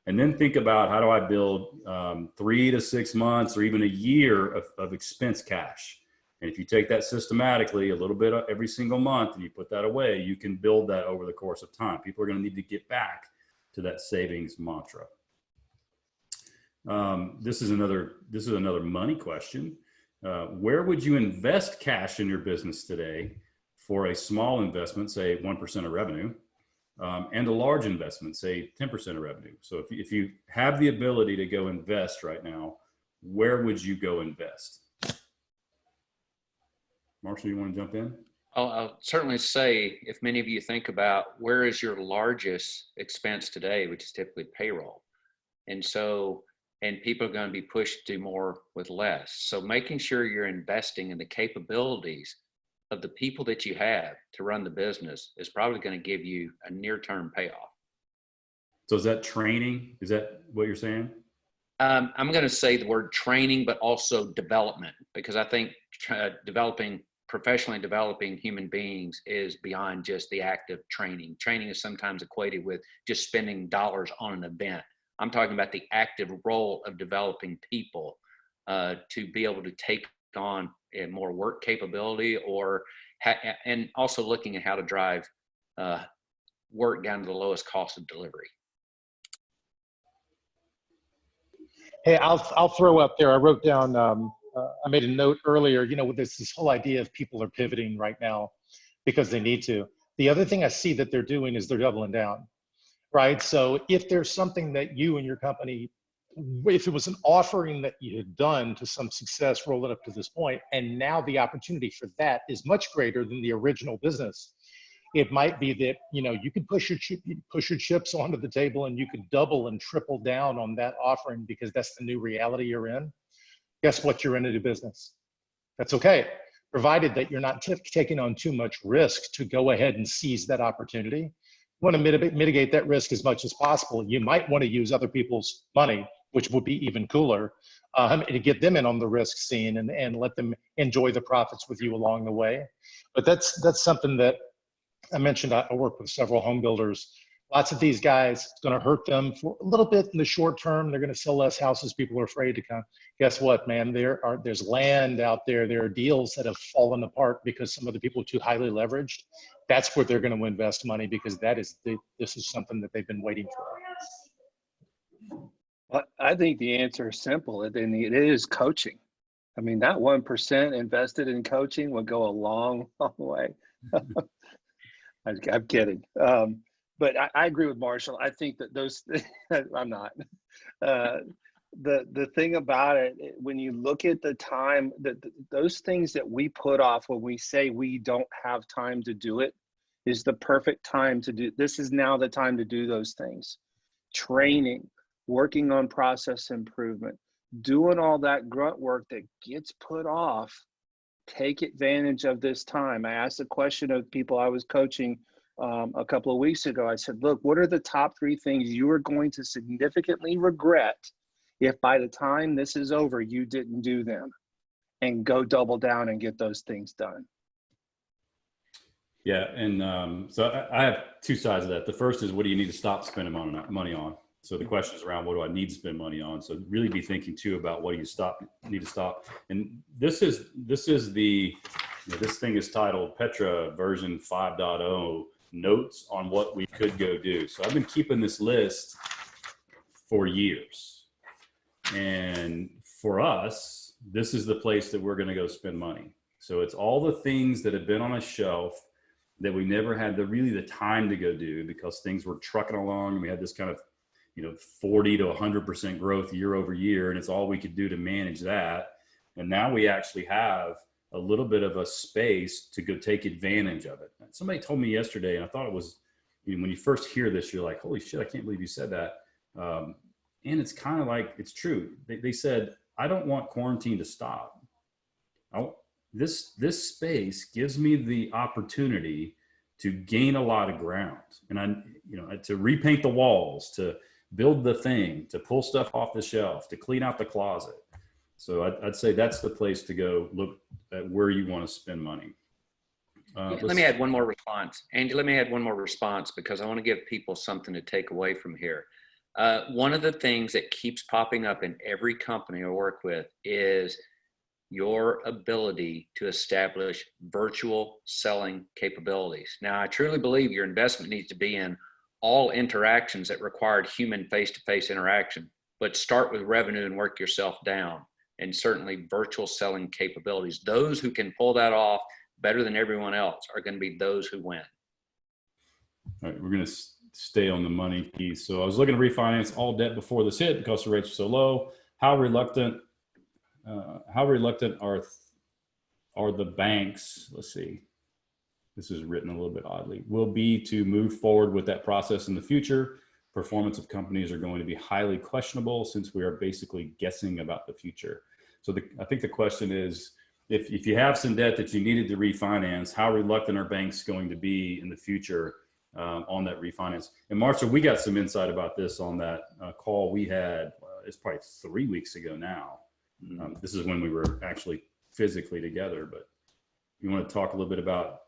S1: And then think about, how do I build 3 to 6 months or even a year of expense cash? And if you take that systematically, a little bit every single month, and you put that away, you can build that over the course of time. People are going to need to get back to that savings mantra. This is another money question. Where would you invest cash in your business today for a small investment, say 1% of revenue, and a large investment, say 10% of revenue? So if you have the ability to go invest right now, where would you go invest? Marshall, you want to jump in?
S2: I'll certainly say, if many of you think about where is your largest expense today, which is typically payroll. And so, and people are going to be pushed to do more with less. So making sure you're investing in the capabilities of the people that you have to run the business is probably going to give you a near-term payoff.
S1: So is that training? Is that what you're saying?
S2: I'm going to say the word training, but also development, because I think professionally developing human beings is beyond just the act of training. Training is sometimes equated with just spending dollars on an event. I'm talking about the active role of developing people to be able to take on more work capability, and also looking at how to drive work down to the lowest cost of delivery.
S3: Hey, I'll throw up there. I wrote down, I made a note earlier, you know, with this whole idea of people are pivoting right now because they need to. The other thing I see that they're doing is they're doubling down, right? So if there's something that you and your company, if it was an offering that you had done to some success rolling up to this point, and now the opportunity for that is much greater than the original business, it might be that, you know, you could push your chips onto the table and you could double and triple down on that offering because that's the new reality you're in. Guess what? You're in a new business. That's okay, provided that you're not taking on too much risk to go ahead and seize that opportunity. You want to mitigate that risk as much as possible. You might want to use other people's money, which would be even cooler, to get them in on the risk scene and let them enjoy the profits with you along the way. But that's something that I mentioned. I work with several home builders. Lots of these guys, it's going to hurt them for a little bit in the short term. They're going to sell less houses. People are afraid to come. Guess what, man? There's land out there. There are deals that have fallen apart because some of the people are too highly leveraged. That's where they're going to invest money because this is something that they've been waiting for.
S4: Well, I think the answer is simple. It is coaching. I mean, that 1% invested in coaching would go a long, long way. I'm kidding. But I agree with Marshall. I think that those, I'm not. The thing about it, when you look at the time, those things that we put off when we say we don't have time to do it is the perfect time to do. This is now the time to do those things. Training, working on process improvement, doing all that grunt work that gets put off. Take advantage of this time. I asked a question of people I was coaching a couple of weeks ago. I said, look, what are the top 3 things you are going to significantly regret if by the time this is over, you didn't do them? And go double down and get those things done.
S1: Yeah. And so I have 2 sides of that. The first is, what do you need to stop spending money on? So the question is around, what do I need to spend money on? So really be thinking too about what do you need to stop. And this is the, this thing is titled Petra version 5.0 notes on what we could go do. So I've been keeping this list for years. And for us, this is the place that we're going to go spend money. So it's all the things that have been on a shelf that we never had the time to go do because things were trucking along and we had this kind of 40 to 100% growth year over year. And it's all we could do to manage that. And now we actually have a little bit of a space to go take advantage of it. Somebody told me yesterday, and I thought it was, when you first hear this, you're like, holy shit, I can't believe you said that. And it's kind of like, it's true. They said, I don't want quarantine to stop. This space gives me the opportunity to gain a lot of ground. And to repaint the walls, to build the thing, to pull stuff off the shelf, to clean out the closet. So I'd say that's the place to go look at where you want to spend money.
S2: Let me add one more response. Andy, let me add one more response because I want to give people something to take away from here. One of the things that keeps popping up in every company I work with is your ability to establish virtual selling capabilities. Now, I truly believe your investment needs to be in all interactions that required human face-to-face interaction, but start with revenue and work yourself down. And certainly virtual selling capabilities. Those who can pull that off better than everyone else are going to be those who win.
S1: All right, we're going to stay on the money piece. So I was looking to refinance all debt before this hit because the rates were so low. How reluctant are the banks? Let's see. this is written a little bit oddly, will be to move forward with that process in the future. Performance of companies are going to be highly questionable since we are basically guessing about the future. So I think the question is, if you have some debt that you needed to refinance, how reluctant are banks going to be in the future on that refinance? And Marshall, we got some insight about this on that call we had. It's probably 3 weeks ago now. This is when we were actually physically together, but you want to talk a little bit about,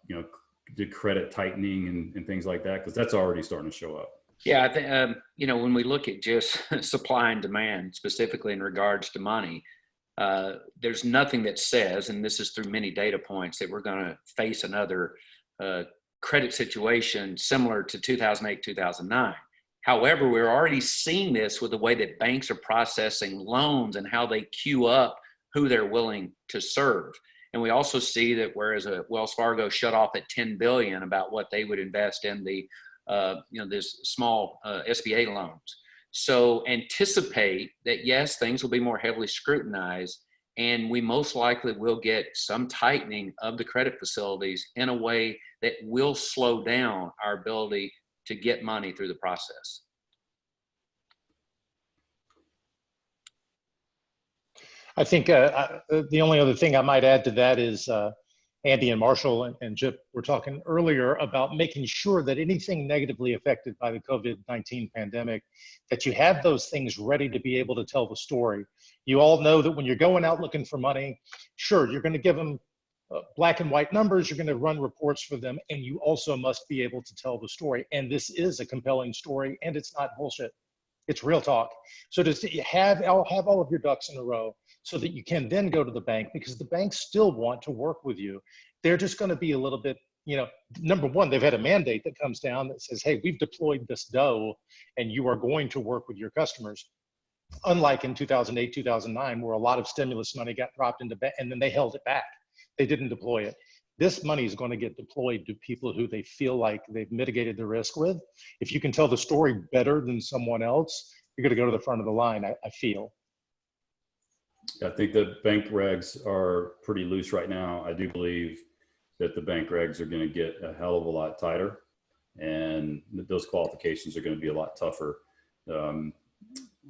S1: the credit tightening and things like that, because that's already starting to show up.
S2: Yeah, I think, when we look at just supply and demand, specifically in regards to money, there's nothing that says, and this is through many data points, that we're going to face another credit situation similar to 2008, 2009. However, we're already seeing this with the way that banks are processing loans and how they queue up who they're willing to serve. And we also see that whereas Wells Fargo shut off at $10 billion about what they would invest in the this small SBA loans. So anticipate that, yes, things will be more heavily scrutinized, and we most likely will get some tightening of the credit facilities in a way that will slow down our ability to get money through the process.
S3: I think the only other thing I might add to that is Andy and Marshall and Chip were talking earlier about making sure that anything negatively affected by the COVID-19 pandemic, that you have those things ready to be able to tell the story. You all know that when you're going out looking for money, sure, you're going to give them black and white numbers, you're going to run reports for them, and you also must be able to tell the story. And this is a compelling story, and it's not bullshit. It's real talk. So to have all of your ducks in a row so that you can then go to the bank, because the banks still want to work with you. They're just going to be a little bit, number one, they've had a mandate that comes down that says, hey, we've deployed this dough and you are going to work with your customers. Unlike in 2008, 2009, where a lot of stimulus money got dropped into and then they held it back. They didn't deploy it. This money is going to get deployed to people who they feel like they've mitigated the risk with. If you can tell the story better than someone else, you're going to go to the front of the line, I feel.
S1: I think the bank regs are pretty loose right now. I do believe that the bank regs are going to get a hell of a lot tighter, and those qualifications are going to be a lot tougher.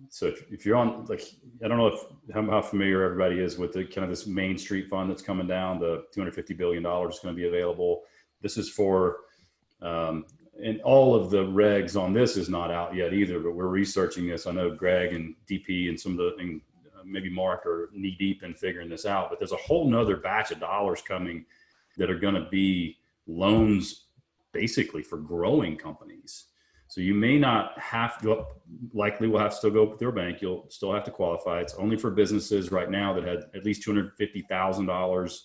S1: So if you're on, like, I don't know how familiar everybody is with the kind of this Main Street fund that's coming down. The $250 billion is going to be available. This is for, and all of the regs on this is not out yet either, but we're researching this. I know Greg and DP and some of the, and maybe Mark are knee deep in figuring this out, but there's a whole nother batch of dollars coming that are going to be loans basically for growing companies. So you may not have to, likely will have to still go through a bank. You'll still have to qualify. It's only for businesses right now that had at least $250,000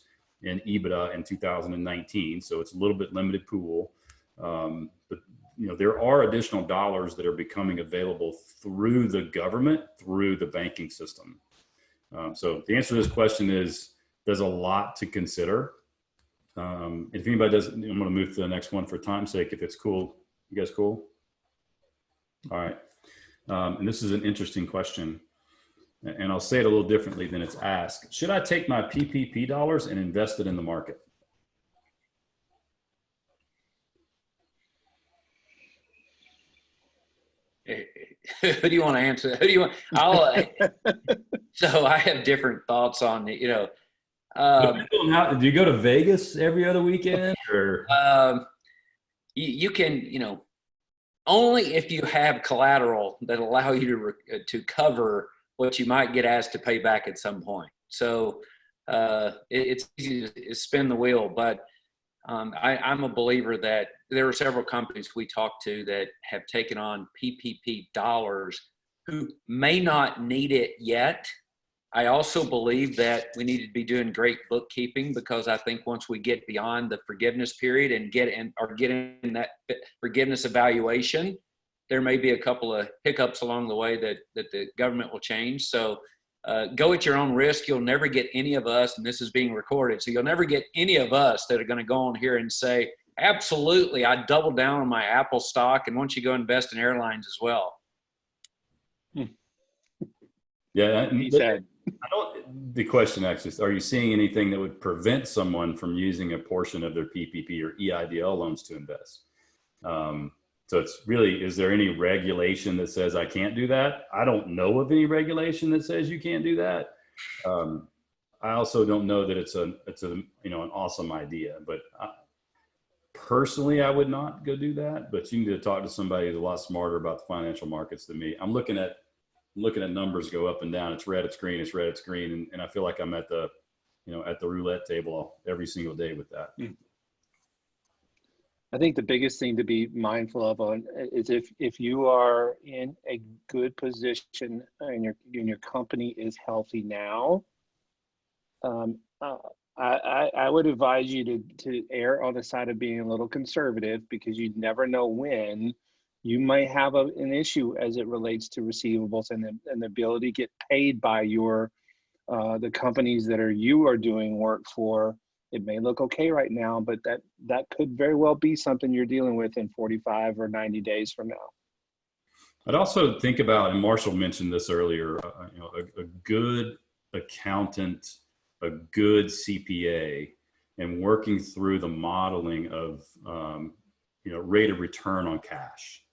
S1: in EBITDA in 2019. So it's a little bit limited pool. But there are additional dollars that are becoming available through the government, through the banking system. So the answer to this question is there's a lot to consider. If anybody doesn't, I'm going to move to the next one for time's sake, if it's cool. You guys cool? All right. And this is an interesting question, and I'll say it a little differently than it's asked. Should I take my PPP dollars and invest it in the market?
S2: Who do you want to answer? Who do you want? So I have different thoughts on it.
S1: Do you go to Vegas every other weekend, or
S2: you can, only if you have collateral that allow you to cover what you might get asked to pay back at some point. So it's easy to spin the wheel, but I'm a believer that there are several companies we talk to that have taken on PPP dollars who may not need it yet. I also believe that we need to be doing great bookkeeping, because I think once we get beyond the forgiveness period and get in that forgiveness evaluation, there may be a couple of hiccups along the way that the government will change. So go at your own risk. You'll never get any of us, and this is being recorded, so you'll never get any of us that are going to go on here and say, absolutely, I doubled down on my Apple stock, and once you go invest in airlines as well.
S1: Yeah,
S4: He said.
S1: The question actually is, are you seeing anything that would prevent someone from using a portion of their PPP or EIDL loans to invest? So it's really, is there any regulation that says I can't do that? I don't know of any regulation that says you can't do that. I also don't know that it's an awesome idea, but personally, I would not go do that. But you need to talk to somebody who's a lot smarter about the financial markets than me. I'm looking at numbers go up and down. It's red, it's green, it's red, it's green, and I feel like I'm at the roulette table every single day with that.
S4: I think the biggest thing to be mindful of is if you are in a good position and your company is healthy now, I would advise you to err on the side of being a little conservative, because you never know when you might have an issue as it relates to receivables and the ability to get paid by the companies that you are doing work for. It may look okay right now, but that could very well be something you're dealing with in 45 or 90 days from now.
S1: I'd also think about, and Marshall mentioned this earlier, a good accountant, a good CPA, and working through the modeling of rate of return on cash.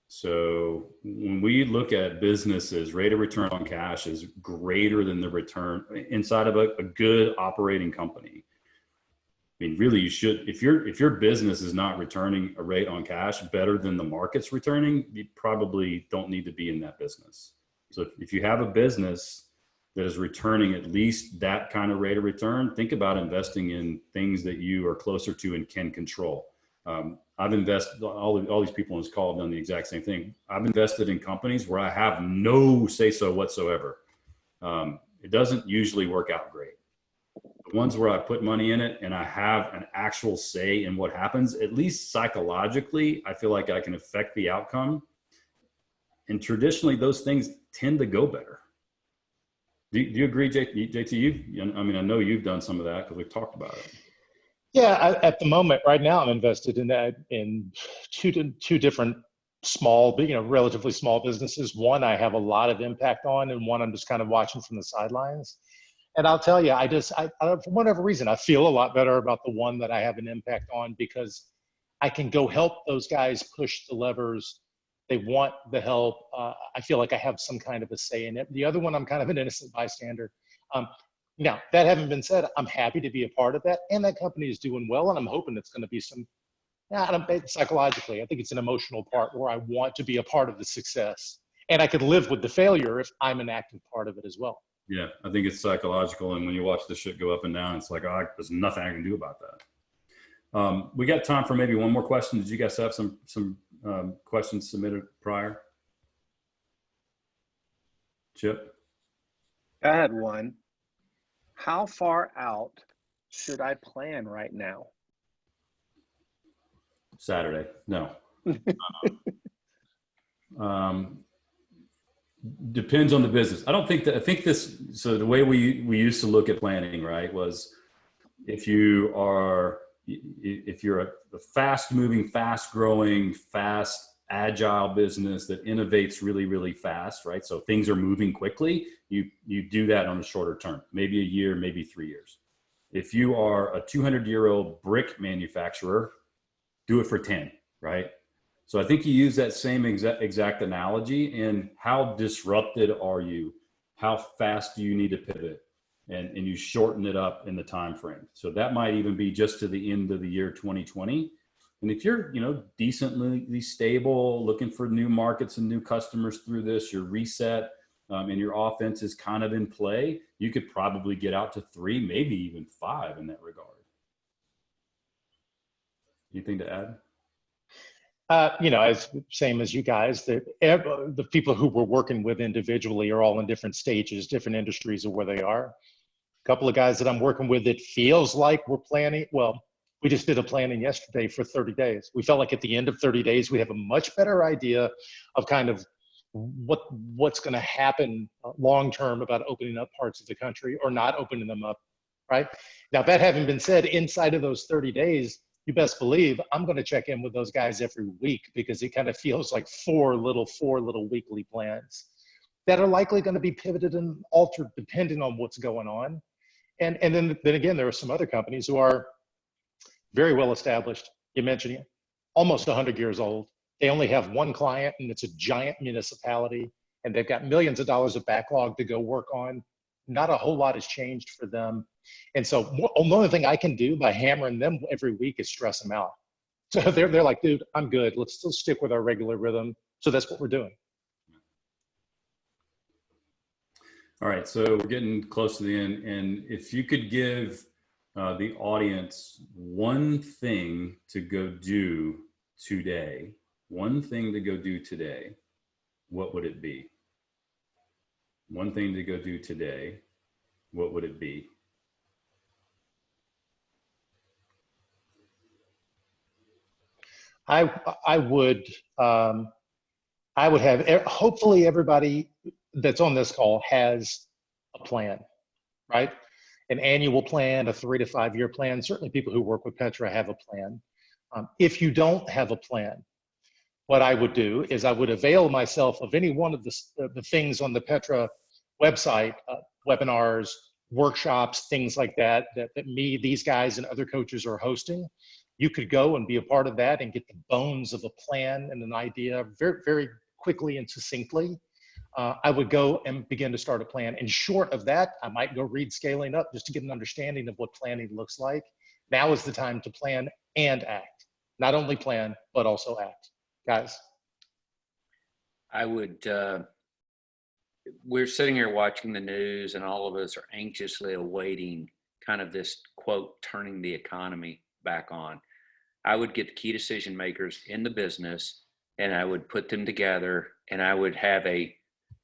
S1: So when we look at businesses, rate of return on cash is greater than the return inside of a good operating company. I mean, really, you should, if your business is not returning a rate on cash better than the market's returning, you probably don't need to be in that business. So if you have a business that is returning at least that kind of rate of return, think about investing in things that you are closer to and can control. I've invested, all these people on this call have done the exact same thing. I've invested in companies where I have no say-so whatsoever. It doesn't usually work out great. The ones where I put money in it and I have an actual say in what happens, at least psychologically, I feel like I can affect the outcome. And traditionally, those things tend to go better. Do you agree, JT? I know you've done some of that because we've talked about it.
S3: Yeah, at the moment, right now, I'm invested in two different small, relatively small businesses. One I have a lot of impact on, and one I'm just kind of watching from the sidelines. And I'll tell you, I for whatever reason, I feel a lot better about the one that I have an impact on, because I can go help those guys push the levers. They want the help. I feel like I have some kind of a say in it. The other one, I'm kind of an innocent bystander. Now, that having been said, I'm happy to be a part of that. And that company is doing well. And I'm hoping it's going to be psychologically, I think it's an emotional part where I want to be a part of the success. And I could live with the failure if I'm an active part of it as well.
S1: Yeah, I think it's psychological. And when you watch the shit go up and down, it's like, there's nothing I can do about that. We got time for maybe one more question. Did you guys have some questions submitted prior? Chip?
S4: I had one. How far out should I plan right now?
S1: Saturday. No. Depends on the business. I think so the way we used to look at planning, right, was if you're a fast moving, fast growing, fast agile business that innovates really, really fast, right? So things are moving quickly. You do that on a shorter term, maybe a year, maybe 3 years. If you are a 200-year-old brick manufacturer, do it for 10, right? So I think you use that same exact analogy. And how disrupted are you? How fast do you need to pivot? And you shorten it up in the time frame. So that might even be just to the end of the year 2020. And if you're, decently stable, looking for new markets and new customers through this, you're reset, and your offense is kind of in play, you could probably get out to 3, maybe even 5 in that regard. Anything to add?
S3: As same as you guys, the people who we're working with individually are all in different stages, different industries of where they are. A couple of guys that I'm working with, it feels like we're planning. Well, we just did a planning yesterday for 30 days. We felt like at the end of 30 days, we have a much better idea of kind of what's going to happen long-term about opening up parts of the country or not opening them up, right? Now, that having been said, inside of those 30 days, you best believe I'm going to check in with those guys every week, because it kind of feels like four little weekly plans. that are likely going to be pivoted and altered depending on what's going on. And then again, there are some other companies who are very well established. You mentioned it, almost 100 years old. They only have one client, and it's a giant municipality, and they've got millions of dollars of backlog to go work on. Not a whole lot has changed for them. And so one thing I can do by hammering them every week is stress them out. So they're like, dude, I'm good. Let's still stick with our regular rhythm. So that's what we're doing.
S1: All right, so we're getting close to the end, and if you could give the audience one thing to go do today, one thing to go do today, what would it be? One thing to go do today, what would it be?
S3: I would have, hopefully everybody that's on this call has a plan, right? An annual plan, a 3 to 5 year plan. Certainly people who work with Petra have a plan. If you don't have a plan, what I would do is I would avail myself of any one of the things on the Petra website, webinars, workshops, things like that me, these guys, and other coaches are hosting. You could go and be a part of that and get the bones of a plan and an idea very, very quickly and succinctly. I would go and begin to start a plan. And short of that, I might go read Scaling Up just to get an understanding of what planning looks like. Now is the time to plan and act. Not only plan, but also act. Guys.
S2: I would, we're sitting here watching the news, and all of us are anxiously awaiting kind of this quote, turning the economy back on. I would get the key decision makers in the business, and I would put them together, and I would have a,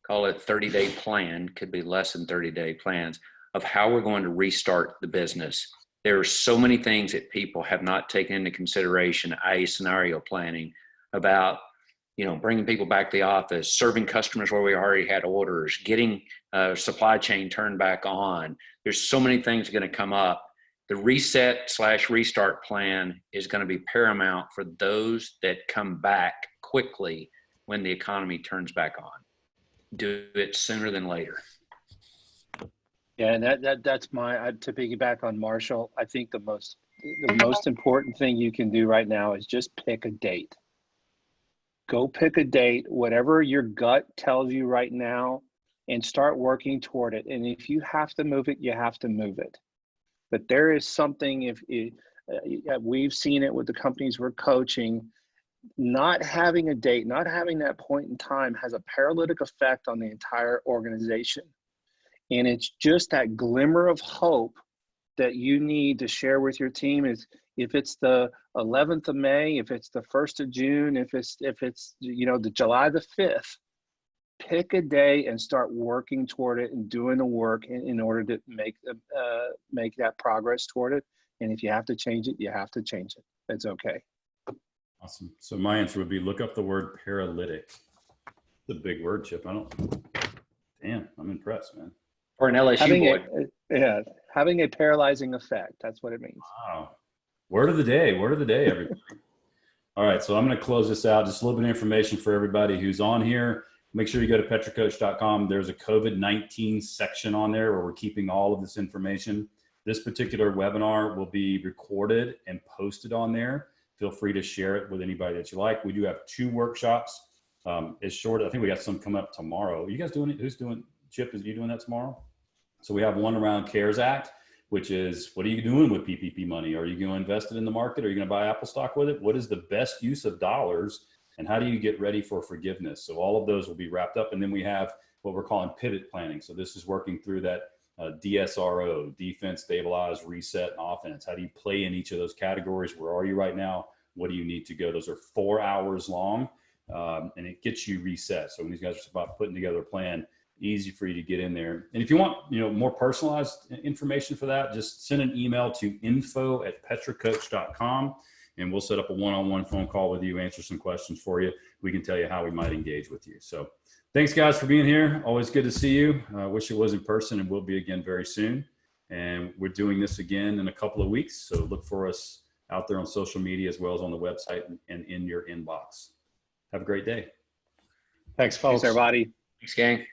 S2: call it 30-day plan, could be less than 30-day plans, of how we're going to restart the business. There are so many things that people have not taken into consideration, i.e. scenario planning, about, you know, bringing people back to the office, serving customers where we already had orders, getting supply chain turned back on. There's so many things going to come up. The reset/restart plan is going to be paramount for those that come back quickly when the economy turns back on. Do it sooner than later.
S4: Yeah, and that's my, to piggyback on Marshall, I think the most important thing you can do right now is just pick a date. Go pick a date, whatever your gut tells you right now, and start working toward it. And if you have to move it, you have to move it. But there is something, we've seen it with the companies we're coaching, not having a date, not having that point in time has a paralytic effect on the entire organization. And it's just that glimmer of hope that you need to share with your team. Is if it's the 11th of May, if it's the 1st of June, if it's you know, the July the 5th, pick a day and start working toward it and doing the work in order to make that progress toward it. And if you have to change it, you have to change it. That's okay.
S1: Awesome. So my answer would be look up the word paralytic. It's a big word, Chip. Damn, I'm impressed, man.
S2: Or an LSU boy.
S4: Having a paralyzing effect. That's what it means.
S1: Wow. Word of the day, everybody. All right, so I'm going to close this out. Just a little bit of information for everybody who's on here. Make sure you go to petracoach.com. There's a COVID-19 section on there where we're keeping all of this information. This particular webinar will be recorded and posted on there. Feel free to share it with anybody that you like. We do have 2 workshops. It's short. I think we got some coming up tomorrow. Are you guys doing it? Who's doing, Chip, is you doing that tomorrow? So we have one around CARES Act, which is, what are you doing with PPP money? Are you going to invest it in the market? Are you going to buy Apple stock with it? What is the best use of dollars? And how do you get ready for forgiveness? So all of those will be wrapped up. And then we have what we're calling pivot planning. So this is working through that DSRO, defense, stabilize, reset, and offense. How do you play in each of those categories? Where are you right now? What do you need to go? Those are 4 hours long, and it gets you reset. So when these guys are about putting together a plan, easy for you to get in there. And if you want, you know, more personalized information for that, just send an email to info@petracoach.com, and we'll set up a one-on-one phone call with you, answer some questions for you. We can tell you how we might engage with you. So thanks, guys, for being here. Always good to see you. I wish it was in person, and we'll be again very soon. And we're doing this again in a couple of weeks. So look for us out there on social media as well as on the website and in your inbox. Have a great day.
S3: Thanks, folks.
S4: Thanks, everybody.
S2: Thanks, gang.